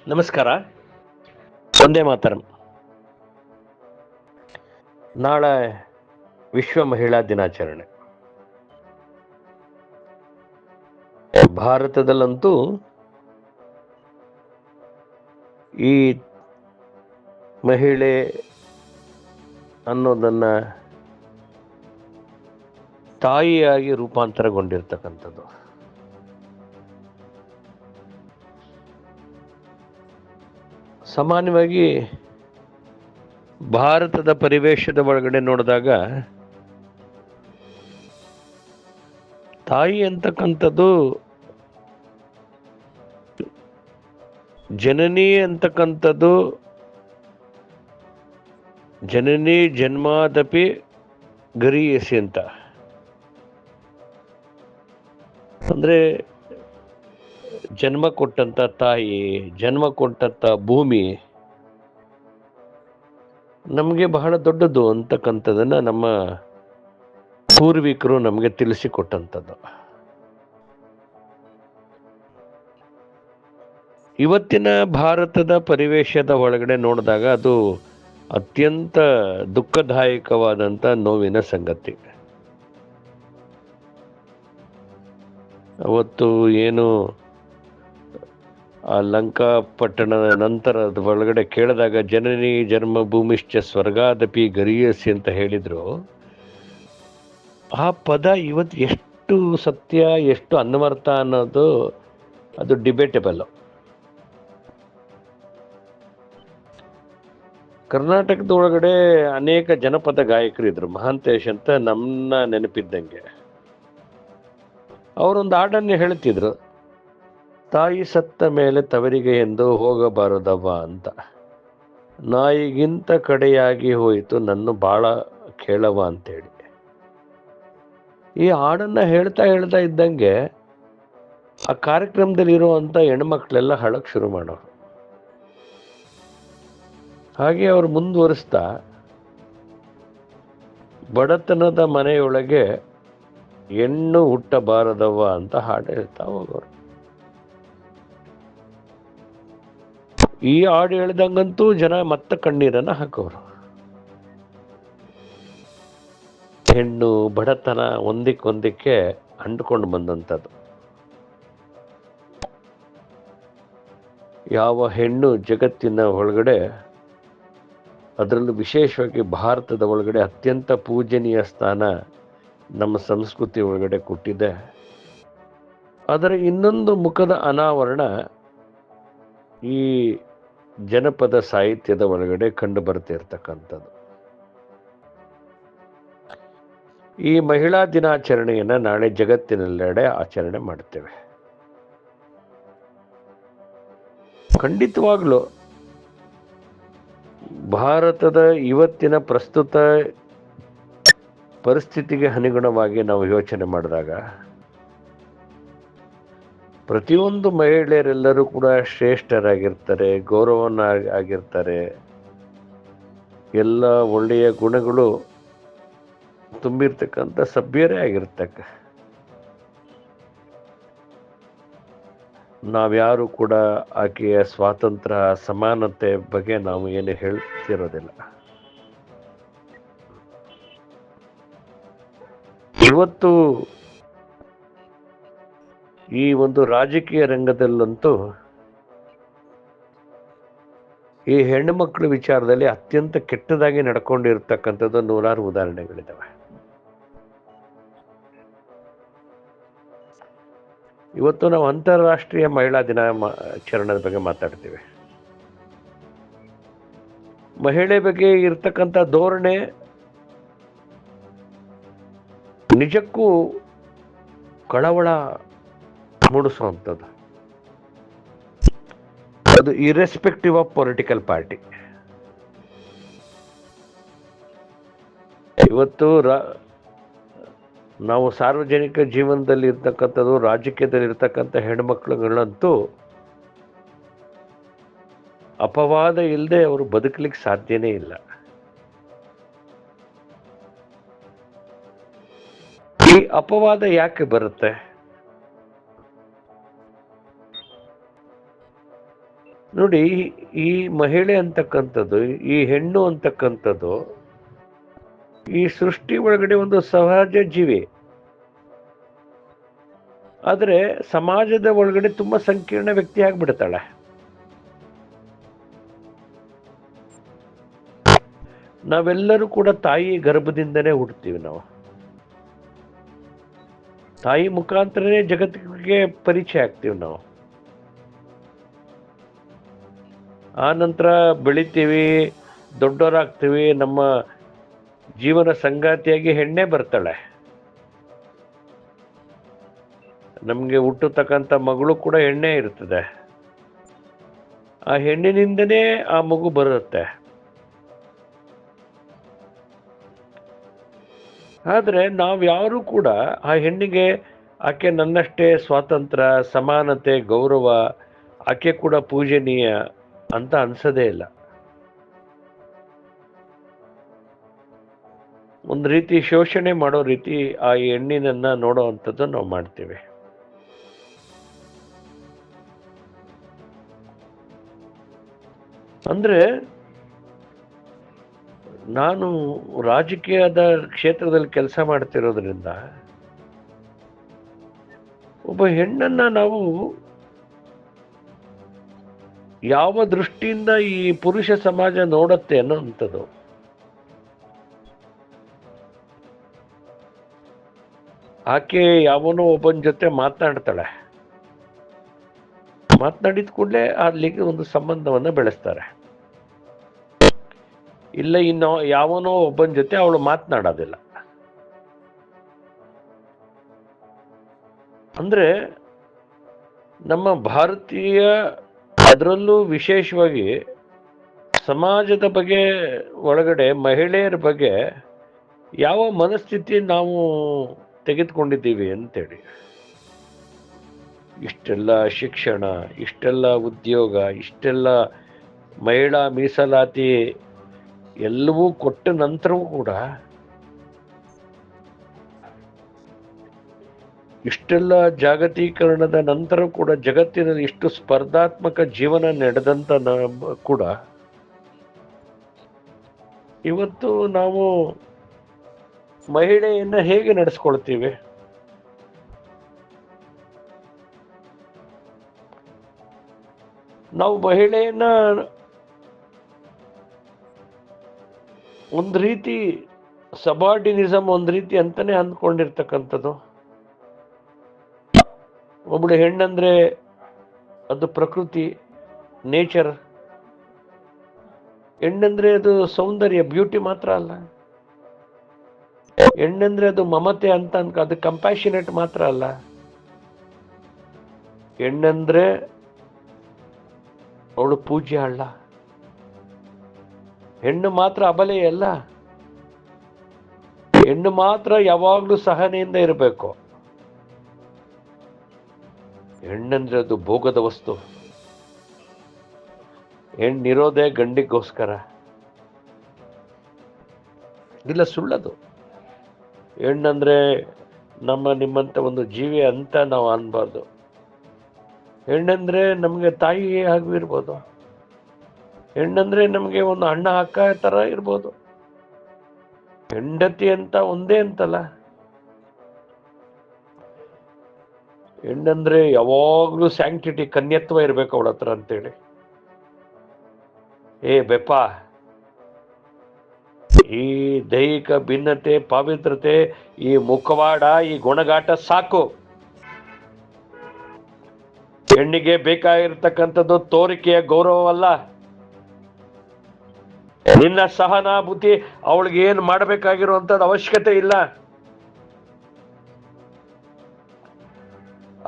ನಮಸ್ಕಾರ. ಒಂದೇ ಮಾತರಂ. ನಾಳೆ ವಿಶ್ವ ಮಹಿಳಾ ದಿನಾಚರಣೆ. ಭಾರತದಲ್ಲಂತೂ ಈ ಮಹಿಳೆ ಅನ್ನೋದನ್ನ ತಾಯಿಯಾಗಿ ರೂಪಾಂತರಗೊಂಡಿರ್ತಕ್ಕಂಥದ್ದು. ಸಾಮಾನ್ಯವಾಗಿ ಭಾರತದ ಪರಿವೇಶದ ಒಳಗಡೆ ನೋಡಿದಾಗ ತಾಯಿ ಅಂತಕ್ಕಂಥದ್ದು ಜನನಿ ಅಂತಕ್ಕಂಥದ್ದು ಜನನಿ ಜನ್ಮಾದಪಿ ಗರೀಯಸಿ ಅಂತ. ಅಂದ್ರೆ ಜನ್ಮ ಕೊಟ್ಟಂತ ತಾಯಿ, ಜನ್ಮ ಕೊಟ್ಟಂತ ಭೂಮಿ ನಮಗೆ ಬಹಳ ದೊಡ್ಡದು ಅಂತಕ್ಕಂಥದನ್ನ ನಮ್ಮ ಪೂರ್ವಿಕರು ನಮಗೆ ತಿಳಿಸಿಕೊಟ್ಟಂಥದ್ದು. ಇವತ್ತಿನ ಭಾರತದ ಪರಿವೇಶದ ಒಳಗಡೆ ನೋಡಿದಾಗ ಅದು ಅತ್ಯಂತ ದುಃಖದಾಯಕವಾದಂಥ ನೋವಿನ ಸಂಗತಿ. ಅವತ್ತು ಏನು ಆ ಲಂಕಾ ಪಟ್ಟಣದ ನಂತರದ ಒಳಗಡೆ ಕೇಳಿದಾಗ ಜನನಿ ಜನ್ಮ ಭೂಮಿಶ್ಚ ಸ್ವರ್ಗಾದಪಿ ಗರೀಯಸಿ ಅಂತ ಹೇಳಿದ್ರು. ಆ ಪದ ಇವತ್ತು ಎಷ್ಟು ಸತ್ಯ, ಎಷ್ಟು ಅನ್ವರ್ಥ ಅನ್ನೋದು ಅದು ಡಿಬೇಟಬಲ್. ಕರ್ನಾಟಕದ ಒಳಗಡೆ ಅನೇಕ ಜನಪದ ಗಾಯಕರು ಇದ್ರು. ಮಹಾಂತೇಶ್ ಅಂತ ನನ್ನ ನೆನಪಿದ್ದಂಗೆ ಅವರೊಂದು ಹಾಡನ್ನು ಹೇಳ್ತಿದ್ರು, ತಾಯಿ ಸತ್ತ ಮೇಲೆ ತವರಿಗೆ ಎಂದು ಹೋಗಬಾರದವ್ವ ಅಂತ, ನಾಯಿಗಿಂತ ಕಡೆಯಾಗಿ ಹೋಯಿತು ನನ್ನ ಬಾಳ ಕೇಳವ ಅಂತೇಳಿ. ಈ ಹಾಡನ್ನ ಹೇಳ್ತಾ ಇದ್ದಂಗೆ ಆ ಕಾರ್ಯಕ್ರಮದಲ್ಲಿ ಇರುವಂತ ಹೆಣ್ಮಕ್ಳೆಲ್ಲ ಹಳಕ್ ಶುರು ಮಾಡೋರು. ಹಾಗೆ ಅವರು ಮುಂದುವರಿಸ್ತಾ ಬಡತನದ ಮನೆಯೊಳಗೆ ಹೆಣ್ಣು ಹುಟ್ಟಬಾರದವ್ವ ಅಂತ ಹಾಡು ಹೇಳ್ತಾ ಹೋಗೋರು. ಈ ಹಾಡು ಹೇಳ್ದಂಗಂತೂ ಜನ ಮತ್ತೆ ಕಣ್ಣೀರನ್ನ ಹಾಕೋರು. ಹೆಣ್ಣು ಬಡತನ ಒಂದಕ್ಕೆ ಅಂಡ್ಕೊಂಡು ಬಂದಂಥದ್ದು. ಯಾವ ಹೆಣ್ಣು ಜಗತ್ತಿನ ಒಳಗಡೆ, ಅದರಲ್ಲೂ ವಿಶೇಷವಾಗಿ ಭಾರತದ ಒಳಗಡೆ ಅತ್ಯಂತ ಪೂಜನೀಯ ಸ್ಥಾನ ನಮ್ಮ ಸಂಸ್ಕೃತಿ ಒಳಗಡೆ ಕೊಟ್ಟಿದೆ. ಅದರ ಇನ್ನೊಂದು ಮುಖದ ಅನಾವರಣ ಈ ಜನಪದ ಸಾಹಿತ್ಯದ ಒಳಗಡೆ ಕಂಡು ಬರ್ತಿರ್ತಕ್ಕಂಥದ್ದು. ಈ ಮಹಿಳಾ ದಿನಾಚರಣೆಯನ್ನ ನಾಳೆ ಜಗತ್ತಿನೆಲ್ಲೆಡೆ ಆಚರಣೆ ಮಾಡ್ತೇವೆ. ಖಂಡಿತವಾಗ್ಲೂ ಭಾರತದ ಇವತ್ತಿನ ಪ್ರಸ್ತುತ ಪರಿಸ್ಥಿತಿಗೆ ಅನುಗುಣವಾಗಿ ನಾವು ಯೋಚನೆ ಮಾಡಿದಾಗ ಪ್ರತಿಯೊಂದು ಮಹಿಳೆಯರೆಲ್ಲರೂ ಕೂಡ ಶ್ರೇಷ್ಠರಾಗಿರ್ತಾರೆ, ಗೌರವನ ಆಗಿರ್ತಾರೆ, ಎಲ್ಲ ಒಳ್ಳೆಯ ಗುಣಗಳು ತುಂಬಿರ್ತಕ್ಕಂಥ ಸಭ್ಯರೇ ಆಗಿರ್ತಕ್ಕ. ನಾವ್ಯಾರು ಕೂಡ ಆಕೆಯ ಸ್ವಾತಂತ್ರ್ಯ ಸಮಾನತೆ ಬಗ್ಗೆ ನಾವು ಏನು ಹೇಳ್ತಿರೋದಿಲ್ಲ. ಇವತ್ತು ಈ ಒಂದು ರಾಜಕೀಯ ರಂಗದಲ್ಲಂತೂ ಈ ಹೆಣ್ಣು ಮಕ್ಕಳ ವಿಚಾರದಲ್ಲಿ ಅತ್ಯಂತ ಕೆಟ್ಟದಾಗಿ ನಡ್ಕೊಂಡಿರ್ತಕ್ಕಂಥದ್ದು ನೂರಾರು ಉದಾಹರಣೆಗಳಿದ್ದಾವೆ. ಇವತ್ತು ನಾವು ಅಂತಾರಾಷ್ಟ್ರೀಯ ಮಹಿಳಾ ದಿನಾಚರಣೆ ಬಗ್ಗೆ ಮಾತಾಡ್ತೀವಿ. ಮಹಿಳೆ ಬಗ್ಗೆ ಇರ್ತಕ್ಕಂಥ ಧೋರಣೆ ನಿಜಕ್ಕೂ ಕಳವಳ ಮೂಡಿಸುವಂಥದ್ದು. ಅದು ಇರ್ರೆಸ್ಪೆಕ್ಟಿವ್ ಆಫ್ ಪೊಲಿಟಿಕಲ್ ಪಾರ್ಟಿ. ಇವತ್ತು ನಾವು ಸಾರ್ವಜನಿಕ ಜೀವನದಲ್ಲಿ ಇರ್ತಕ್ಕಂಥದ್ದು, ರಾಜಕೀಯದಲ್ಲಿ ಇರ್ತಕ್ಕಂಥ ಹೆಣ್ಮಕ್ಳುಗಳಂತೂ ಅಪವಾದ ಇಲ್ಲದೆ ಅವರು ಬದುಕಲಿಕ್ಕೆ ಸಾಧ್ಯನೇ ಇಲ್ಲ. ಈ ಅಪವಾದ ಯಾಕೆ ಬರುತ್ತೆ? ನೋಡಿ, ಈ ಮಹಿಳೆ ಅಂತಕ್ಕಂಥದ್ದು, ಈ ಹೆಣ್ಣು ಅಂತಕ್ಕಂಥದ್ದು ಈ ಸೃಷ್ಟಿ ಒಳಗಡೆ ಒಂದು ಸಹಜ ಜೀವಿ. ಆದ್ರೆ ಸಮಾಜದ ಒಳಗಡೆ ತುಂಬಾ ಸಂಕೀರ್ಣ ವ್ಯಕ್ತಿ ಆಗ್ಬಿಡ್ತಾಳೆ. ನಾವೆಲ್ಲರೂ ಕೂಡ ತಾಯಿ ಗರ್ಭದಿಂದನೇ ಹುಡ್ತೀವಿ. ನಾವು ತಾಯಿ ಮುಖಾಂತರನೇ ಜಗತ್ತಿಗೆ ಪರಿಚಯ ಆಗ್ತೀವಿ. ನಾವು ಆ ನಂತರ ಬೆಳಿತೀವಿ, ದೊಡ್ಡವರಾಗ್ತೀವಿ. ನಮ್ಮ ಜೀವನ ಸಂಗಾತಿಯಾಗಿ ಹೆಣ್ಣೆ ಬರ್ತಾಳೆ. ನಮಗೆ ಹುಟ್ಟತಕ್ಕಂಥ ಮಗಳು ಕೂಡ ಹೆಣ್ಣೆ ಇರ್ತದೆ. ಆ ಹೆಣ್ಣಿನಿಂದನೇ ಆ ಮಗು ಬರುತ್ತೆ. ಆದರೆ ನಾವ್ಯಾರೂ ಕೂಡ ಆ ಹೆಣ್ಣಿಗೆ ಆಕೆ ನನ್ನಷ್ಟೇ ಸ್ವಾತಂತ್ರ್ಯ, ಸಮಾನತೆ, ಗೌರವ, ಆಕೆ ಕೂಡ ಪೂಜನೀಯ ಅಂತ ಅನ್ಸೋದೇ ಇಲ್ಲ. ಒಂದು ರೀತಿ ಶೋಷಣೆ ಮಾಡೋ ರೀತಿ ಆ ಹೆಣ್ಣಿನನ್ನ ನೋಡೋ ಅಂಥದ್ದು ನಾವು ಮಾಡ್ತೀವಿ. ಅಂದ್ರೆ ನಾನು ರಾಜಕೀಯದ ಕ್ಷೇತ್ರದಲ್ಲಿ ಕೆಲಸ ಮಾಡ್ತಿರೋದ್ರಿಂದ ಒಬ್ಬ ಹೆಣ್ಣನ್ನ ನಾವು ಯಾವ ದೃಷ್ಟಿಯಿಂದ ಈ ಪುರುಷ ಸಮಾಜ ನೋಡತ್ತೆ ಅನ್ನೋಂಥದ್ದು, ಆಕೆ ಯಾವನೋ ಒಬ್ಬನ ಜೊತೆ ಮಾತನಾಡ್ತಾಳೆ, ಮಾತನಾಡಿದ ಕೂಡಲೇ ಅಲ್ಲಿಗೆ ಒಂದು ಸಂಬಂಧವನ್ನ ಬೆಳೆಸ್ತಾರೆ. ಇಲ್ಲ ಇನ್ನು ಯಾವನೋ ಒಬ್ಬನ ಜೊತೆ ಅವಳು ಮಾತನಾಡೋದಿಲ್ಲ. ಅಂದ್ರೆ ನಮ್ಮ ಭಾರತೀಯ, ಅದರಲ್ಲೂ ವಿಶೇಷವಾಗಿ ಸಮಾಜದ ಬಗ್ಗೆ ಒಳಗಡೆ ಮಹಿಳೆಯರ ಬಗ್ಗೆ ಯಾವ ಮನಸ್ಥಿತಿ ನಾವು ತೆಗೆದುಕೊಂಡಿದ್ದೀವಿ ಅಂತೇಳಿ. ಇಷ್ಟೆಲ್ಲ ಶಿಕ್ಷಣ, ಇಷ್ಟೆಲ್ಲ ಉದ್ಯೋಗ, ಇಷ್ಟೆಲ್ಲ ಮಹಿಳಾ ಮೀಸಲಾತಿ ಎಲ್ಲವೂ ಕೊಟ್ಟ ನಂತರವೂ ಕೂಡ, ಇಷ್ಟೆಲ್ಲ ಜಾಗತೀಕರಣದ ನಂತರ ಕೂಡ ಜಗತ್ತಿನಲ್ಲಿ ಇಷ್ಟು ಸ್ಪರ್ಧಾತ್ಮಕ ಜೀವನ ನಡೆದಂತ ಕೂಡ ಇವತ್ತು ನಾವು ಮಹಿಳೆಯನ್ನ ಹೇಗೆ ನಡೆಸ್ಕೊಳ್ತೀವಿ? ನಾವು ಮಹಿಳೆಯನ್ನ ಒಂದು ರೀತಿ ಸಬಾರ್ಡಿನಿಸಮ್ ಒಂದು ರೀತಿ ಅಂತಾನೆ ಅಂದ್ಕೊಂಡಿರ್ತಕ್ಕಂಥದ್ದು. ಒಬ್ಬಳು ಹೆಣ್ಣಂದ್ರೆ ಅದು ಪ್ರಕೃತಿ, ನೇಚರ್. ಹೆಣ್ಣಂದ್ರೆ ಅದು ಸೌಂದರ್ಯ, ಬ್ಯೂಟಿ ಮಾತ್ರ ಅಲ್ಲ. ಹೆಣ್ಣಂದ್ರೆ ಅದು ಮಮತೆ ಅಂತ ಅದು ಕಂಪ್ಯಾಷನೇಟ್ ಮಾತ್ರ ಅಲ್ಲ. ಹೆಣ್ಣಂದ್ರೆ ಅವಳು ಪೂಜ್ಯ ಅಲ್ಲ. ಹೆಣ್ಣು ಮಾತ್ರ ಅಬಲೆಯಲ್ಲ. ಹೆಣ್ಣು ಮಾತ್ರ ಯಾವಾಗ್ಲೂ ಸಹನೆಯಿಂದ ಇರಬೇಕು. ಹೆಣ್ಣಂದ್ರೆ ಅದು ಭೋಗದ ವಸ್ತು. ಹೆಣ್ಣಿರೋದೇ ಗಂಡಿಗೋಸ್ಕರ. ಇಲ್ಲ, ಸುಳ್ಳದು. ಹೆಣ್ಣಂದ್ರೆ ನಿಮ್ಮಂತ ಒಂದು ಜೀವಿ ಅಂತ ನಾವು ಅನ್ಬಾರ್ದು. ಹೆಣ್ಣಂದ್ರೆ ನಮ್ಗೆ ತಾಯಿ ಆಗಿರ್ಬೋದು. ಹೆಣ್ಣಂದ್ರೆ ನಮ್ಗೆ ಒಂದು ಅಣ್ಣ ಅಕ್ಕ ತರ ಇರ್ಬೋದು. ಹೆಂಡತಿ ಅಂತ ಒಂದೇ ಅಂತಲ್ಲ. ಹೆಣ್ಣಂದ್ರೆ ಯಾವಾಗ್ಲೂ ಸ್ಯಾಂಕ್ಟಿಟಿ, ಕನ್ಯತ್ವ ಇರ್ಬೇಕು ಅವಳ ಹತ್ರ ಅಂತೇಳಿ. ಬೆಪ್ಪ, ಈ ದೈಹಿಕ ಭಿನ್ನತೆ, ಪವಿತ್ರತೆ, ಈ ಮುಖವಾಡ, ಈ ಗುಣಗಾಟ ಸಾಕು. ಹೆಣ್ಣಿಗೆ ಬೇಕಾಗಿರ್ತಕ್ಕಂಥದ್ದು ತೋರಿಕೆಯ ಗೌರವವಲ್ಲ. ನಿನ್ನ ಸಹನಾಭೂತಿ, ಅವಳಿಗೆ ಏನು ಮಾಡಬೇಕಾಗಿರುವಂತದ್ದು ಅವಶ್ಯಕತೆ ಇಲ್ಲ.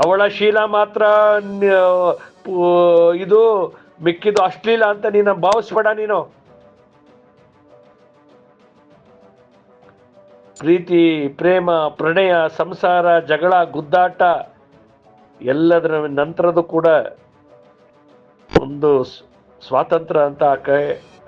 ಅವಳ ಶೀಲ ಮಾತ್ರ ಇದು, ಮಿಕ್ಕಿದು ಅಶ್ಲೀಲ ಅಂತ ನೀನು ಭಾವಿಸ್ಬೇಡ. ನೀನು ಪ್ರೀತಿ, ಪ್ರೇಮ, ಪ್ರಣಯ, ಸಂಸಾರ, ಜಗಳ, ಗುದ್ದಾಟ ಎಲ್ಲದರ ನಂತರದ್ದು ಕೂಡ ಒಂದು ಸ್ವಾತಂತ್ರ್ಯ ಅಂತ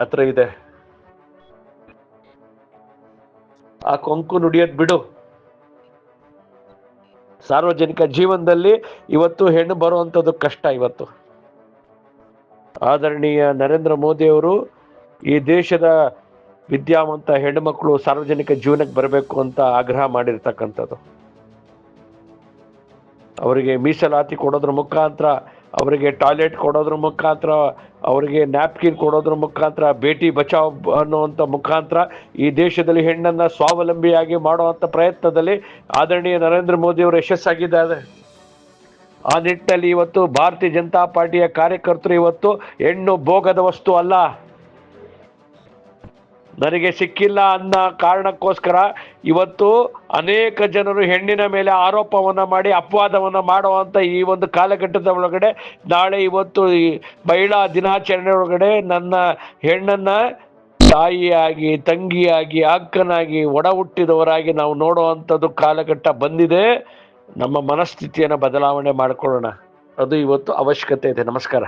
ಹತ್ರ ಇದೆ. ಆ ಕೊಂಕು ನುಡಿಯೋದ್ ಬಿಡು. ಸಾರ್ವಜನಿಕ ಜೀವನದಲ್ಲಿ ಇವತ್ತು ಹೆಣ್ಣು ಬರುವಂಥದ್ದು ಕಷ್ಟ. ಇವತ್ತು ಆದರಣೀಯ ನರೇಂದ್ರ ಮೋದಿಯವರು ಈ ದೇಶದ ವಿದ್ಯಾವಂತ ಹೆಣ್ಣುಮಕ್ಕಳು ಸಾರ್ವಜನಿಕ ಜೀವನಕ್ಕೆ ಬರಬೇಕು ಅಂತ ಆಗ್ರಹ ಮಾಡಿರ್ತಕ್ಕಂಥದ್ದು. ಅವರಿಗೆ ಮೀಸಲಾತಿ ಕೊಡೋದ್ರ ಮುಖಾಂತರ, ಅವರಿಗೆ ಟಾಯ್ಲೆಟ್ ಕೊಡೋದ್ರ ಮುಖಾಂತರ, ಅವರಿಗೆ ನ್ಯಾಪ್ಕಿನ್ ಕೊಡೋದ್ರ ಮುಖಾಂತರ, ಬೇಟಿ ಬಚಾವ್ ಅನ್ನುವಂಥ ಮುಖಾಂತರ ಈ ದೇಶದಲ್ಲಿ ಹೆಣ್ಣನ್ನು ಸ್ವಾವಲಂಬಿಯಾಗಿ ಮಾಡುವಂಥ ಪ್ರಯತ್ನದಲ್ಲಿ ಆದರಣೀಯ ನರೇಂದ್ರ ಮೋದಿ ಅವರು ಯಶಸ್ಸಾಗಿದ್ದಾರೆ. ಆ ನಿಟ್ಟಿನಲ್ಲಿ ಇವತ್ತು ಭಾರತೀಯ ಜನತಾ ಪಾರ್ಟಿಯ ಕಾರ್ಯಕರ್ತರು ಇವತ್ತು ಹೆಣ್ಣು ಭೋಗದ ವಸ್ತು ಅಲ್ಲ, ನನಗೆ ಸಿಕ್ಕಿಲ್ಲ ಅನ್ನೋ ಕಾರಣಕ್ಕೋಸ್ಕರ ಇವತ್ತು ಅನೇಕ ಜನರು ಹೆಣ್ಣಿನ ಮೇಲೆ ಆರೋಪವನ್ನು ಮಾಡಿ ಅಪವಾದವನ್ನು ಮಾಡುವಂಥ ಈ ಒಂದು ಕಾಲಘಟ್ಟದ ಒಳಗಡೆ ನಾಳೆ ಇವತ್ತು ಈ ಮಹಿಳಾ ದಿನಾಚರಣೆ ಒಳಗಡೆ ನನ್ನ ಹೆಣ್ಣನ್ನು ತಾಯಿಯಾಗಿ, ತಂಗಿಯಾಗಿ, ಅಕ್ಕನಾಗಿ, ಒಡ ಹುಟ್ಟಿದವರಾಗಿ ನಾವು ನೋಡುವಂಥದ್ದು ಕಾಲಘಟ್ಟ ಬಂದಿದೆ. ನಮ್ಮ ಮನಸ್ಥಿತಿಯನ್ನು ಬದಲಾವಣೆ ಮಾಡಿಕೊಳ್ಳೋಣ, ಅದು ಇವತ್ತು ಅವಶ್ಯಕತೆ ಇದೆ. ನಮಸ್ಕಾರ.